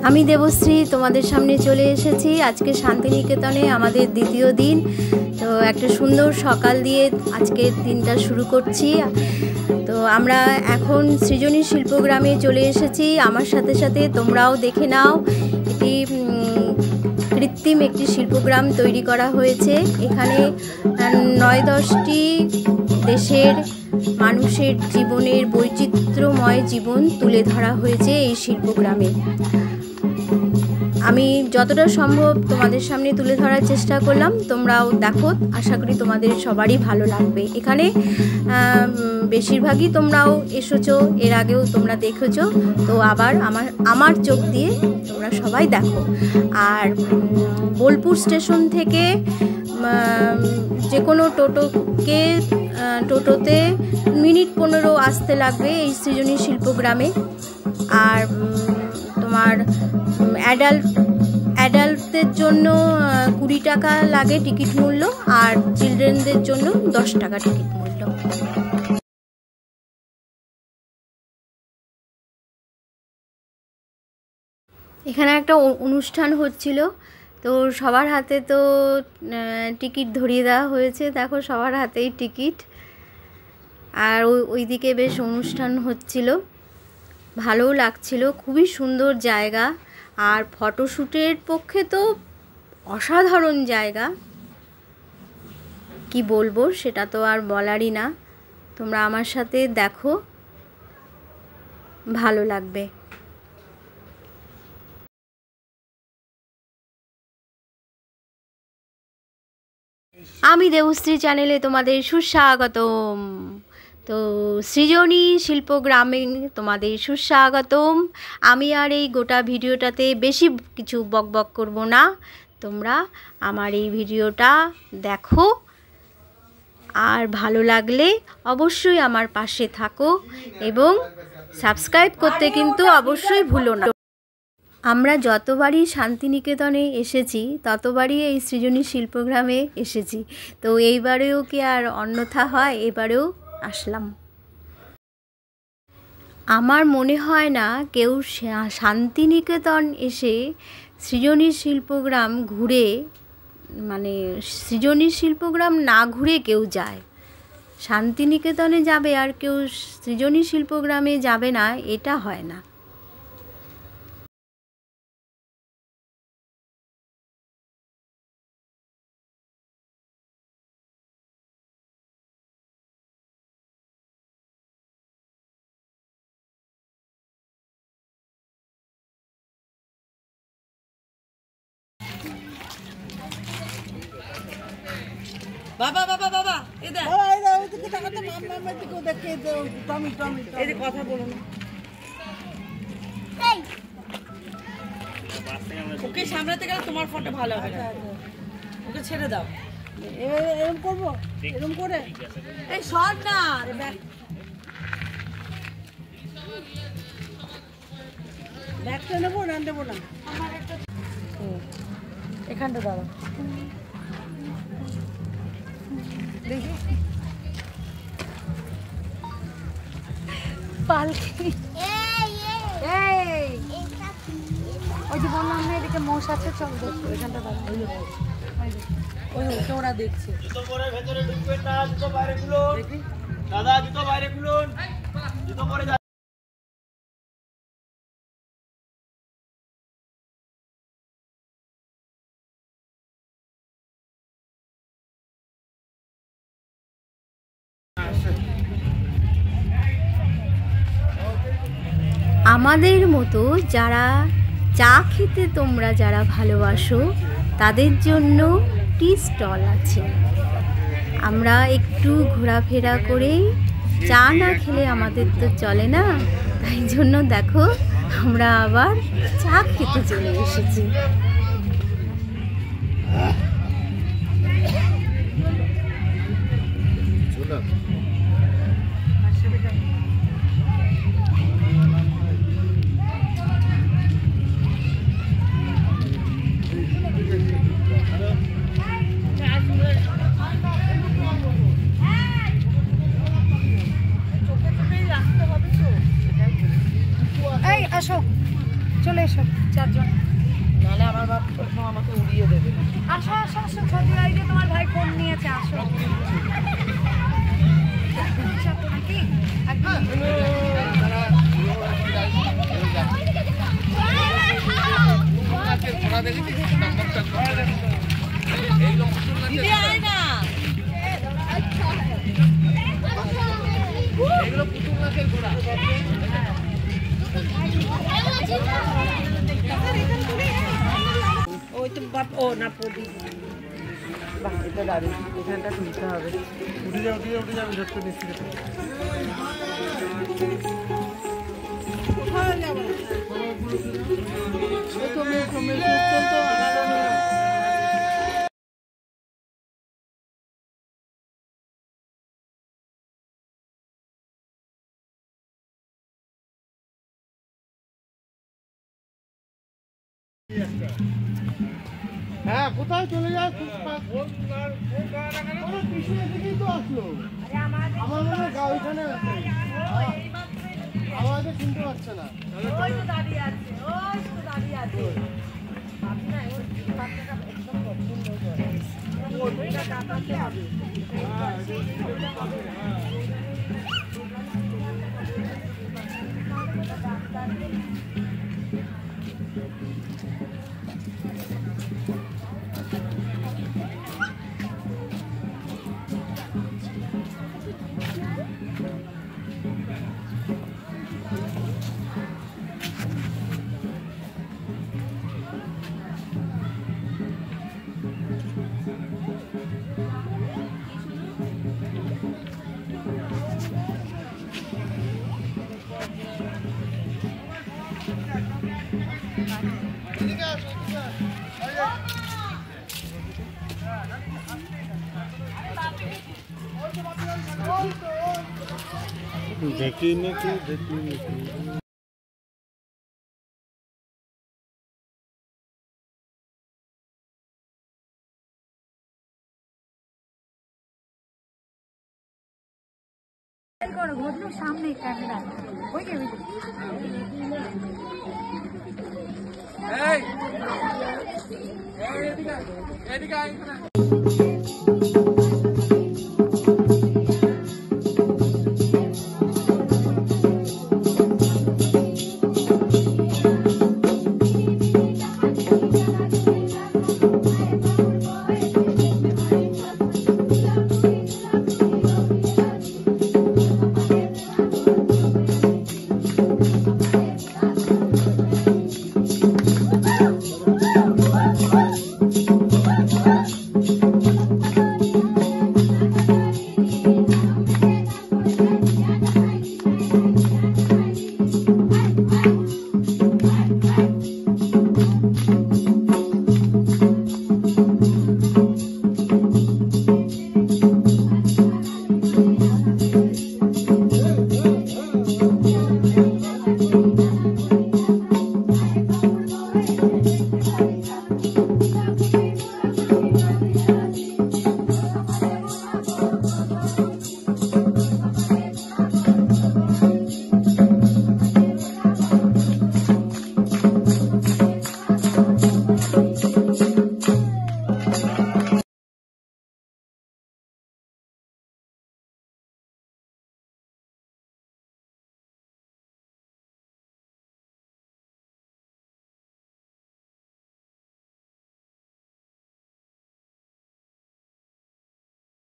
আমি দেবশ্রী তোমাদের সামনে চলে এসেছি আজকে শান্তিনিকেতনে আমাদের দ্বিতীয় দিন। তো একটা সুন্দর সকাল দিয়ে আজকের দিনটা শুরু করছি। তো আমরা এখন সৃজনী শিল্পগ্রামে চলে এসেছি। আমার সাথে সাথে তোমরাও দেখে নাও, এটি কৃত্রিম একটি শিল্পগ্রাম তৈরি করা হয়েছে। এখানে ৯-১০টি দেশের মানুষের জীবনের বৈচিত্র্যময় জীবন তুলে ধরা হয়েছে এই শিল্পগ্রামে। আমি যতটা সম্ভব তোমাদের সামনে তুলে ধরার চেষ্টা করলাম, তোমরাও দেখো, আশা করি তোমাদের সবারই ভালো লাগবে। এখানে বেশিরভাগই তোমরাও এসেছো, এর আগেও তোমরা দেখেছো, তো আবার আমার চোখ দিয়ে তোমরা সবাই দেখো। আর বোলপুর স্টেশন থেকে যে কোনো টোটোতে মিনিট 15 আসতে লাগবে এই সৃজনী শিল্পগ্রামে। আর তোমার অ্যাডাল্টদের জন্য 20 টাকা লাগে টিকিট মূল্য, আর চিলড্রেনদের জন্য 10 টাকা টিকিট মূল্য। এখানে একটা অনুষ্ঠান হচ্ছিল, তো সবার হাতে তো টিকিট ধরিয়ে দেওয়া হয়েছে। দেখো সবার হাতেই টিকিট। আর ওইদিকে বেশ অনুষ্ঠান হচ্ছিল, ভালোও লাগছিল, খুবই সুন্দর জায়গা। আর ফটোশ্যুটের পক্ষে তো অসাধারণ জায়গা, কি বলবো, সেটা তো আর বলারই না। তোমরা আমার সাথে দেখো, ভালো লাগবে। আমি দেবশ্রী চ্যানেলে তোমাদের সুস্বাগতম। তো সৃজনী শিল্পগ্রামে তোমাদের সুস্বাগতম। আমি আর এই গোটা ভিডিওটাতে বেশি কিছু বকবক করব না, তোমরা আমার এই ভিডিওটা দেখো, আর ভালো লাগলে অবশ্যই আমার পাশে থাকো এবং সাবস্ক্রাইব করতে কিন্তু অবশ্যই ভুলো না। আমরা যতবারই শান্তিনিকেতনে এসেছি ততবারই এই সৃজনী শিল্পগ্রামে এসেছি, তো এইবারেও কি আর অন্যথা হয়, এবারেও আসলাম। আমার মনে হয় না কেউ শান্তিনিকেতন এসে সৃজনী শিল্পগ্রাম ঘুরে, মানে সৃজনী শিল্পগ্রাম না ঘুরে কেউ যায়। শান্তিনিকেতনে যাবে আর কেউ সৃজনী শিল্পগ্রামে যাবে না, এটা হয় না। বাবা বাবা বাবা এদা ওইদিকে তাকাতে মাম্মা দিকে দেখে টমি টমি এই কথা বলো না। এই ওকে সামলাতে গেলে তোমার ফটো ভালো হবে না, ওকে ছেড়ে দাও। এরকম করবো, এরকম করে এই শট না, ব্যাগটা নেবো না, নেবো না, আমার একটা এখানটা দাও। পালকি ওই যে বললাম না এদিকে মোষ আছে, চল দেখো এখানটা দাঁড়া। ওই ওরা দেখছে। জুতো পরে ভেতরে ঢুকবেন না, জুতো বাইরে খুলুন দাদা, জুতো বাইরে খুলুন, জুতো পরে। আমাদের মতো যারা চা খেতে তোমরা যারা ভালোবাসো তাদের জন্য টি স্টল আছে। আমরা একটু ঘোরাফেরা করে চা না খেলে আমাদের তো চলে না, তাই জন্য দেখো আমরা আবার চা খেতে চলে এসেছি। আসো, চলে এসো চারজন, নাহলে আমার বাপ প্রথম আমাকে উড়িয়ে দেবে। আসো আসো আসো, ছবি আইডি তোমার ভাই ফোন নিয়েছে, আসো। নাকি এগুলো পুতুল নাচের ঘোড়া। ওই তো বাপ, ও না প্রদীপ, বাহ এটা দারুণ, এখানটা তুলতে হবে। উঠে যাও উঠে যাও উঠে যাও, ধরতে নিচ্ছি। হ্যাঁ কোথায় চলে যায়, পিছনে দিকেই তো আসলো। আমার মনে হয় গাও এখানে আছে, আমাকে চিনতে পারছে না। ওই তো দাঁড়িয়ে আছে, ওই তো দাঁড়িয়ে আছে। আপনি না ওর বাচ্চাটা একদম পছন্দ করে, ওইটা কাটাতে হবে। দেখি নাকি দেখি নাকি ঘটলো সামনে ক্যামেরা, ওই যে এদিকে